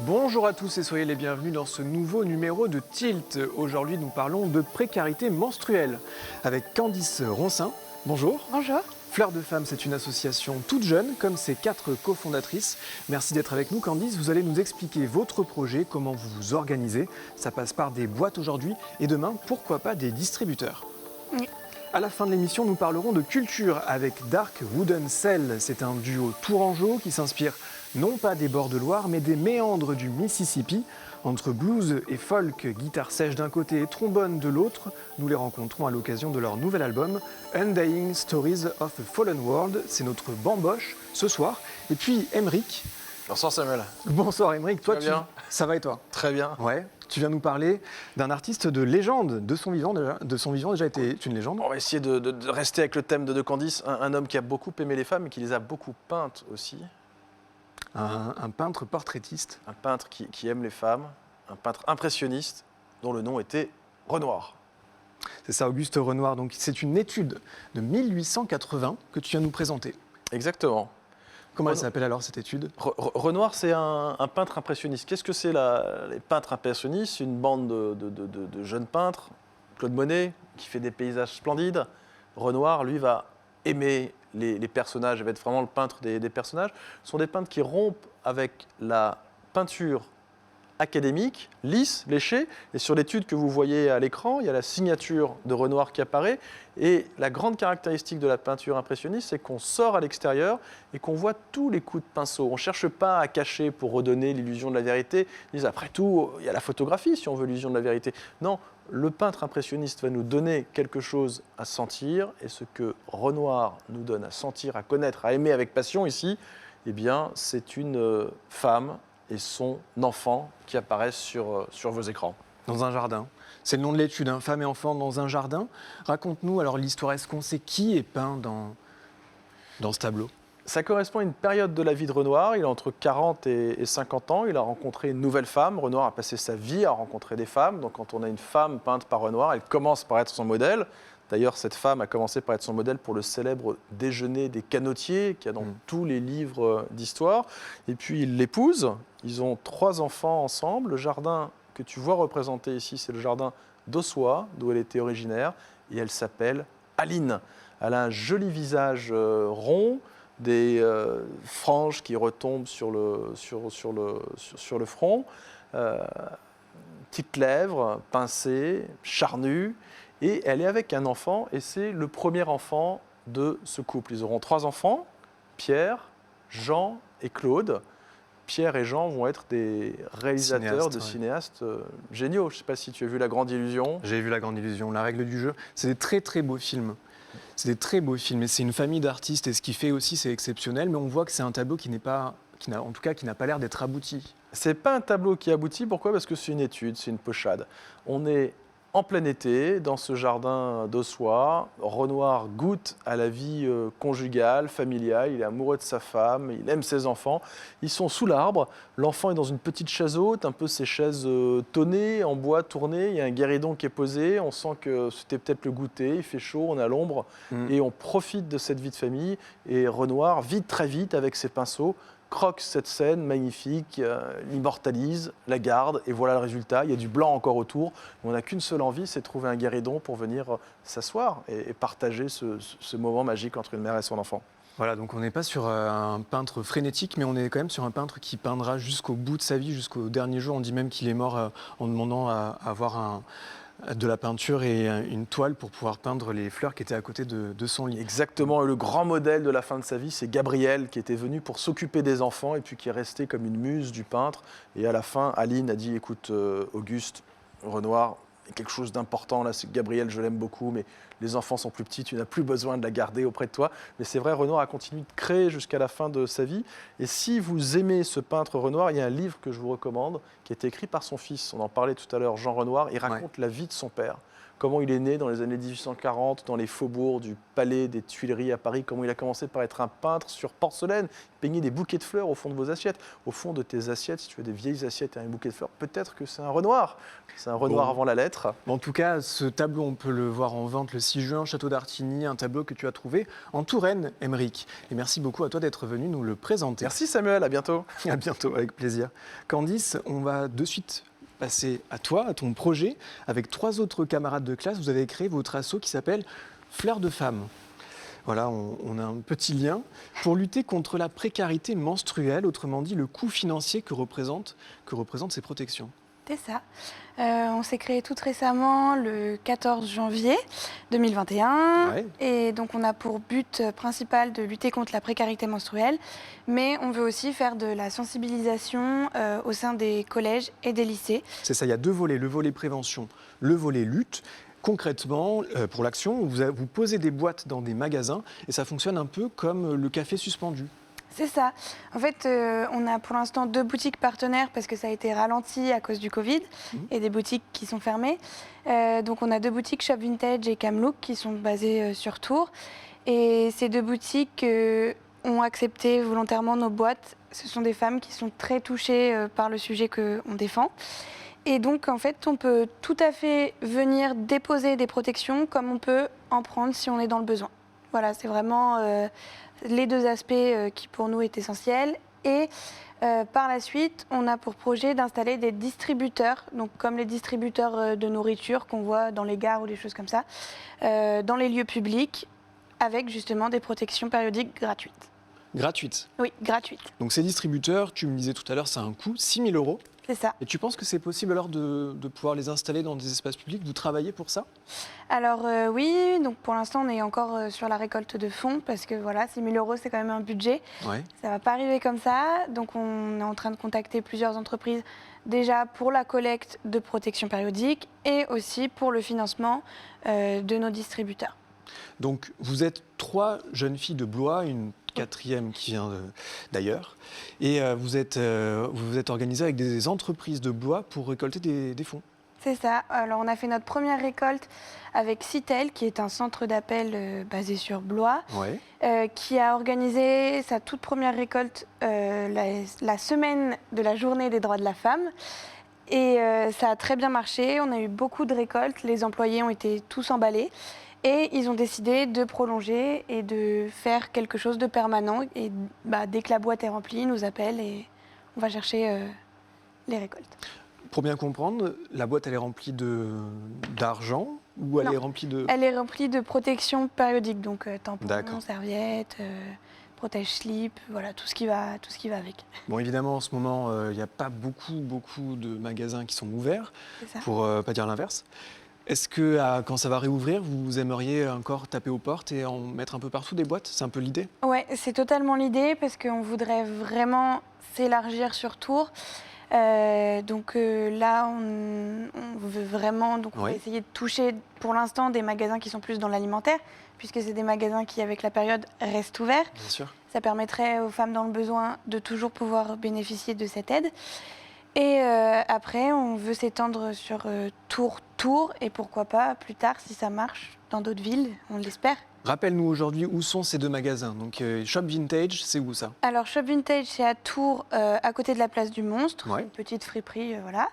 Bonjour à tous et soyez les bienvenus dans ce nouveau numéro de Tilt. Aujourd'hui, nous parlons de précarité menstruelle avec Candice Roncin. Bonjour. Bonjour. Fleur de Femme, c'est une association toute jeune, comme ses 4 cofondatrices. Merci d'être avec nous, Candice. Vous allez nous expliquer votre projet, comment vous vous organisez. Ça passe par des boîtes aujourd'hui et demain, pourquoi pas des distributeurs. Oui. À la fin de l'émission, nous parlerons de culture avec Dark Wooden Cell. C'est un duo tourangeau qui s'inspire non pas des bords de Loire, mais des méandres du Mississippi. Entre blues et folk, guitare sèche d'un côté et trombone de l'autre, nous les rencontrons à l'occasion de leur nouvel album Undying Stories of a Fallen World. C'est notre bamboche ce soir. Et puis Emeric. Bonsoir Samuel. Bonsoir Emeric. Toi, ça va et toi? Très bien. Ouais. Tu viens nous parler d'un artiste de légende, de son vivant déjà été une légende. On va essayer de rester avec le thème de Candice, un homme qui a beaucoup aimé les femmes et qui les a beaucoup peintes aussi. Un peintre portraitiste. Un peintre qui aime les femmes, un peintre impressionniste dont le nom était Renoir. C'est ça, Auguste Renoir. Donc c'est une étude de 1880 que tu viens nous présenter. Exactement. Comment elle s'appelle alors cette étude? Renoir, c'est un peintre impressionniste. Qu'est-ce que c'est les peintres impressionnistes? C'est une bande de jeunes peintres. Claude Monet, qui fait des paysages splendides. Renoir, lui, va aimer les personnages, va être vraiment le peintre des personnages. Ce sont des peintres qui rompent avec la peinture académique, lisse, léchée. Et sur l'étude que vous voyez à l'écran, il y a la signature de Renoir qui apparaît. Et la grande caractéristique de la peinture impressionniste, c'est qu'on sort à l'extérieur et qu'on voit tous les coups de pinceau. On ne cherche pas à cacher pour redonner l'illusion de la vérité. Ils disent, après tout, il y a la photographie si on veut l'illusion de la vérité. Non, le peintre impressionniste va nous donner quelque chose à sentir. Et ce que Renoir nous donne à sentir, à connaître, à aimer avec passion ici, eh bien, c'est une femme et son enfant qui apparaissent sur vos écrans. Dans un jardin. C'est le nom de l'étude, hein, Femme et enfant dans un jardin. Raconte-nous alors l'histoire, est-ce qu'on sait qui est peint dans ce tableau? Ça correspond à une période de la vie de Renoir. Il a entre 40 et 50 ans. Il a rencontré une nouvelle femme. Renoir a passé sa vie à rencontrer des femmes. Donc quand on a une femme peinte par Renoir, elle commence par être son modèle. D'ailleurs, cette femme a commencé par être son modèle pour le célèbre Déjeuner des canotiers, qui a dans tous les livres d'histoire. Et puis, il l'épouse. Ils ont 3 enfants ensemble. Le jardin que tu vois représenté ici, c'est le jardin d'Ossois, d'où elle était originaire. Et elle s'appelle Aline. Elle a un joli visage rond, des franges qui retombent sur le front, petites lèvres pincées, charnues. Et elle est avec un enfant, et c'est le premier enfant de ce couple. Ils auront 3 enfants, Pierre, Jean et Claude. Pierre et Jean vont être des réalisateurs, cinéastes géniaux. Je ne sais pas si tu as vu La Grande Illusion. J'ai vu La Grande Illusion, La Règle du jeu. C'est des très très beaux films. C'est des très beaux films, et c'est une famille d'artistes, et ce qui fait aussi, c'est exceptionnel, mais on voit que c'est un tableau qui n'a pas l'air d'être abouti. C'est pas un tableau qui aboutit, pourquoi? Parce que c'est une étude, c'est une pochade. On est en plein été, dans ce jardin d'Ossois. Renoir goûte à la vie conjugale, familiale. Il est amoureux de sa femme, il aime ses enfants. Ils sont sous l'arbre. L'enfant est dans une petite chaise haute, un peu ces chaises tonnées, en bois tourné. Il y a un guéridon qui est posé. On sent que c'était peut-être le goûter. Il fait chaud, on est à l'ombre. Et on profite de cette vie de famille. Et Renoir, très vite, avec ses pinceaux, croque cette scène magnifique, l'immortalise, la garde, et voilà le résultat. Il y a du blanc encore autour. On n'a qu'une seule envie, c'est de trouver un guéridon pour venir s'asseoir et partager ce moment magique entre une mère et son enfant. Voilà, donc on n'est pas sur un peintre frénétique, mais on est quand même sur un peintre qui peindra jusqu'au bout de sa vie, jusqu'au dernier jour. On dit même qu'il est mort en demandant à avoir de la peinture et une toile pour pouvoir peindre les fleurs qui étaient à côté de son lit. Exactement, et le grand modèle de la fin de sa vie, c'est Gabriel, qui était venu pour s'occuper des enfants et puis qui est resté comme une muse du peintre. Et à la fin, Aline a dit, écoute, Auguste, Renoir, il y a quelque chose d'important là, c'est que Gabriel, je l'aime beaucoup, mais les enfants sont plus petits, tu n'as plus besoin de la garder auprès de toi. Mais c'est vrai, Renoir a continué de créer jusqu'à la fin de sa vie. Et si vous aimez ce peintre Renoir, il y a un livre que je vous recommande, qui a été écrit par son fils. On en parlait tout à l'heure, Jean Renoir. Il raconte la vie de son père. comment il est né dans les années 1840, dans les faubourgs du Palais des Tuileries à Paris, comment il a commencé par être un peintre sur porcelaine, peigner des bouquets de fleurs au fond de vos assiettes. Au fond de tes assiettes, si tu as des vieilles assiettes et un bouquet de fleurs, peut-être que c'est un Renoir. C'est un Renoir avant la lettre. En tout cas, ce tableau, on peut le voir en vente le 6 juin, Château d'Artigny, un tableau que tu as trouvé en Touraine, Aymeric. Et merci beaucoup à toi d'être venu nous le présenter. Merci Samuel, à bientôt. À bientôt, avec plaisir. Candice, on va de suite passer à toi, à ton projet. Avec 3 autres camarades de classe, vous avez créé votre asso qui s'appelle Fleurs de Femmes. Voilà, on a un petit lien pour lutter contre la précarité menstruelle, autrement dit le coût financier que représentent ces protections. C'est ça. On s'est créé tout récemment le 14 janvier 2021. Ouais. Et donc on a pour but principal de lutter contre la précarité menstruelle. Mais on veut aussi faire de la sensibilisation au sein des collèges et des lycées. C'est ça, il y a 2 volets, le volet prévention, le volet lutte. Concrètement, pour l'action, vous posez des boîtes dans des magasins et ça fonctionne un peu comme le café suspendu. C'est ça. En fait, on a pour l'instant 2 boutiques partenaires parce que ça a été ralenti à cause du Covid et des boutiques qui sont fermées. Donc on a 2 boutiques, Shop Vintage et Camlook, qui sont basées sur Tours. Et ces 2 boutiques ont accepté volontairement nos boîtes. Ce sont des femmes qui sont très touchées par le sujet qu'on défend. Et donc, en fait, on peut tout à fait venir déposer des protections comme on peut en prendre si on est dans le besoin. Voilà, c'est vraiment les 2 aspects qui pour nous est essentiel. Et par la suite, on a pour projet d'installer des distributeurs, donc comme les distributeurs de nourriture qu'on voit dans les gares ou des choses comme ça, dans les lieux publics, avec justement des protections périodiques gratuites. Gratuite. Oui, gratuites. Donc ces distributeurs, tu me disais tout à l'heure, c'est un coût, 6 000 €. C'est ça. Et tu penses que c'est possible alors de pouvoir les installer dans des espaces publics? Vous travaillez pour ça? Alors oui, donc pour l'instant on est encore sur la récolte de fonds parce que voilà, 6 000 € c'est quand même un budget. Ouais. Ça ne va pas arriver comme ça, donc on est en train de contacter plusieurs entreprises déjà pour la collecte de protection périodique et aussi pour le financement de nos distributeurs. Donc vous êtes 3 jeunes filles de Blois, une 4e qui vient d'ailleurs, et vous vous êtes organisées avec des entreprises de Blois pour récolter des fonds. C'est ça. Alors on a fait notre première récolte avec Citel, qui est un centre d'appel basé sur Blois, qui a organisé sa toute première récolte la semaine de la journée des droits de la femme. Et ça a très bien marché, on a eu beaucoup de récoltes, les employés ont été tous emballés. Et ils ont décidé de prolonger et de faire quelque chose de permanent. Et dès que la boîte est remplie, ils nous appellent et on va chercher les récoltes. Pour bien comprendre, la boîte elle est remplie d'argent ou elle Non. est remplie de... Elle est remplie de protection périodique, donc tampons, D'accord. serviettes, protège-slip, voilà, tout ce qui va avec. Bon, évidemment, en ce moment, il n'y a pas beaucoup de magasins qui sont ouverts, C'est ça. pour pas dire l'inverse. Est-ce que quand ça va réouvrir, vous aimeriez encore taper aux portes et en mettre un peu partout des boîtes? C'est un peu l'idée? Ouais, c'est totalement l'idée parce qu'on voudrait vraiment s'élargir sur Tours. Donc là, on veut vraiment, donc on va essayer de toucher pour l'instant des magasins qui sont plus dans l'alimentaire, puisque c'est des magasins qui, avec la période, restent ouverts. Bien sûr. Ça permettrait aux femmes dans le besoin de toujours pouvoir bénéficier de cette aide. Et après, on veut s'étendre sur Tours et pourquoi pas plus tard, si ça marche, dans d'autres villes, on l'espère. Rappelle-nous aujourd'hui où sont ces 2 magasins. Donc Shop Vintage, c'est où ça? Alors Shop Vintage, c'est à Tours, à côté de la place du Monstre, Ouais. une petite friperie, voilà.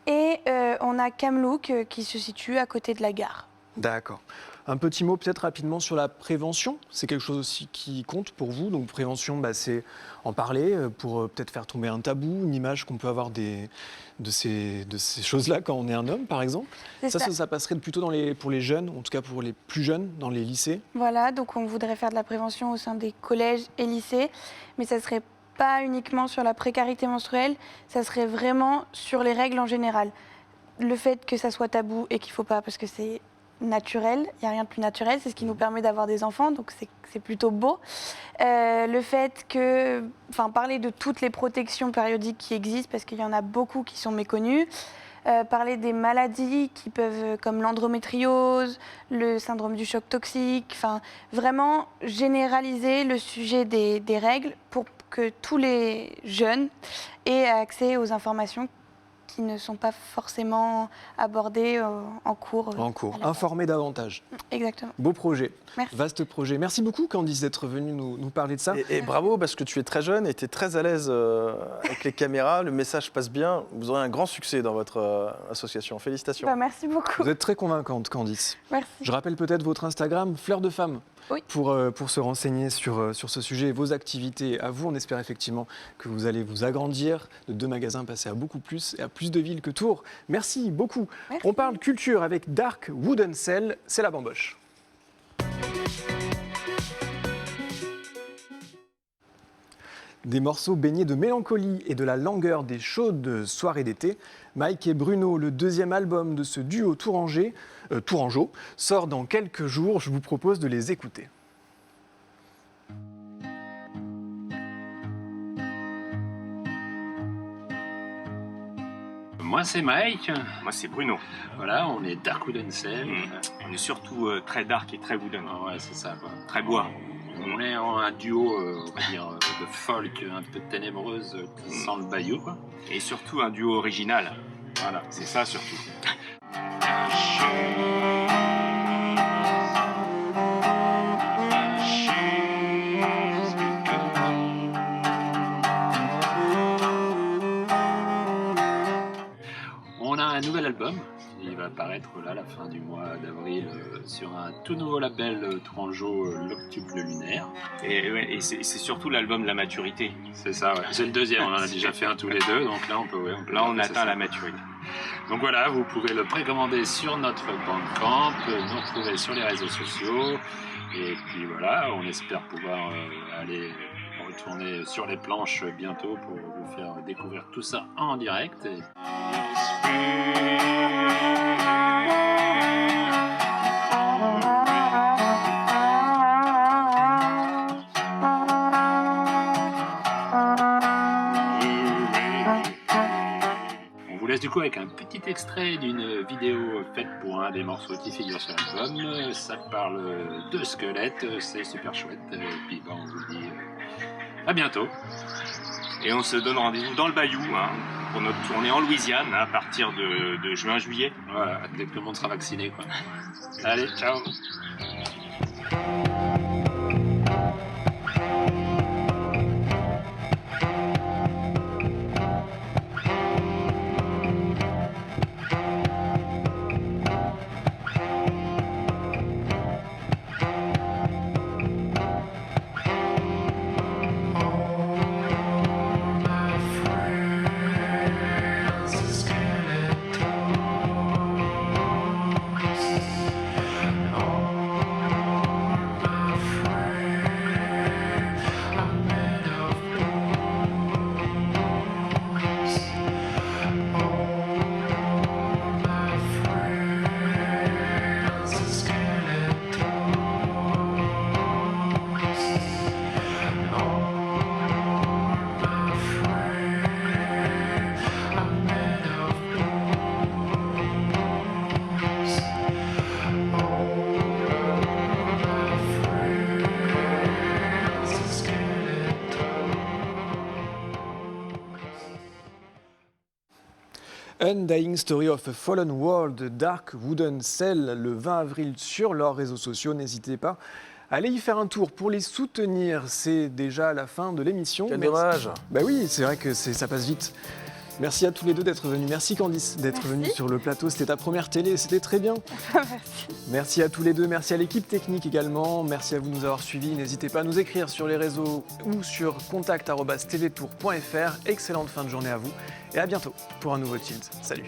Et on a Camlook qui se situe à côté de la gare. D'accord. Un petit mot peut-être rapidement sur la prévention. C'est quelque chose aussi qui compte pour vous. Donc prévention, c'est en parler pour peut-être faire tomber un tabou, une image qu'on peut avoir de ces choses-là quand on est un homme, par exemple. Ça passerait plutôt pour les jeunes, en tout cas pour les plus jeunes, dans les lycées. Voilà, donc on voudrait faire de la prévention au sein des collèges et lycées, mais ça serait pas uniquement sur la précarité menstruelle, ça serait vraiment sur les règles en général. Le fait que ça soit tabou et qu'il faut pas, parce que c'est naturel, il n'y a rien de plus naturel, c'est ce qui nous permet d'avoir des enfants, donc c'est plutôt beau. Le fait que, parler de toutes les protections périodiques qui existent, parce qu'il y en a beaucoup qui sont méconnues, parler des maladies qui peuvent, comme l'endométriose, le syndrome du choc toxique, vraiment généraliser le sujet des règles pour que tous les jeunes aient accès aux informations qui ne sont pas forcément abordées en cours. En cours, à la informer davantage. base. Exactement. Beau projet, Merci. vaste projet. Merci beaucoup Candice d'être venue nous parler de ça. Et bravo, parce que tu es très jeune et tu es très à l'aise avec les caméras. Le message passe bien. Vous aurez un grand succès dans votre association. Félicitations. Bah, merci beaucoup. Vous êtes très convaincante Candice. Merci. Je rappelle peut-être votre Instagram, Fleur de Femme, Oui. pour se renseigner sur ce sujet et vos activités. À vous, on espère effectivement que vous allez vous agrandir, de 2 magasins passer à beaucoup plus et à plus de villes que Tours. Merci beaucoup. Merci. On parle culture avec Dark Wooden Cell, c'est la bamboche. Des morceaux baignés de mélancolie et de la langueur des chaudes soirées d'été, Mike et Bruno, le 2e album de ce duo tourangeau, sort dans quelques jours. Je vous propose de les écouter. Moi c'est Mike, Moi, c'est Bruno. voilà, on est Dark Wooden Cell. On est surtout très dark et très wooden. Ah ouais, c'est ça quoi. Très bois. On est en un duo, on va dire, de folk un peu ténébreuse qui sent le bayou quoi. Et surtout un duo original. Voilà. C'est ça surtout. On a un nouvel album, il va paraître là à la fin du mois d'avril sur un tout nouveau label tourangeau, l'Octuple Lunaire. Et, ouais, et c'est surtout l'album de la maturité. C'est ça, ouais. C'est le deuxième, on en a déjà fait un tous les deux, donc là on peut. Ouais, Là, on dire que c'est atteint ça. la maturité. Donc voilà, vous pouvez le précommander sur notre Bandcamp, nous retrouver sur les réseaux sociaux. Et puis voilà, on espère pouvoir aller retourner sur les planches bientôt pour vous faire découvrir tout ça en direct. Et... On vous laisse du coup avec un petit extrait d'une vidéo faite pour un des morceaux qui figure sur l'album. Ça parle de squelettes, c'est super chouette. Et puis on vous dit à bientôt. Et on se donne rendez-vous dans le Bayou pour notre tournée en Louisiane à partir de juin-juillet. Voilà, dès que le monde sera vacciné quoi. Allez, ciao. Undying Story of a Fallen World de Dark Wooden Cell le 20 avril sur leurs réseaux sociaux. N'hésitez pas à aller y faire un tour pour les soutenir. C'est déjà la fin de l'émission. Quel Merci. dommage. Bah oui, c'est vrai que ça passe vite. Merci à tous les deux d'être venus. Merci Candice d'être Merci. venue sur le plateau. C'était ta première télé, c'était très bien. Merci. Merci à tous les deux, merci à l'équipe technique également, merci à vous de nous avoir suivis. N'hésitez pas à nous écrire sur les réseaux ou sur contact@tvtour.fr. Excellente fin de journée à vous et à bientôt pour un nouveau Tilt. Salut.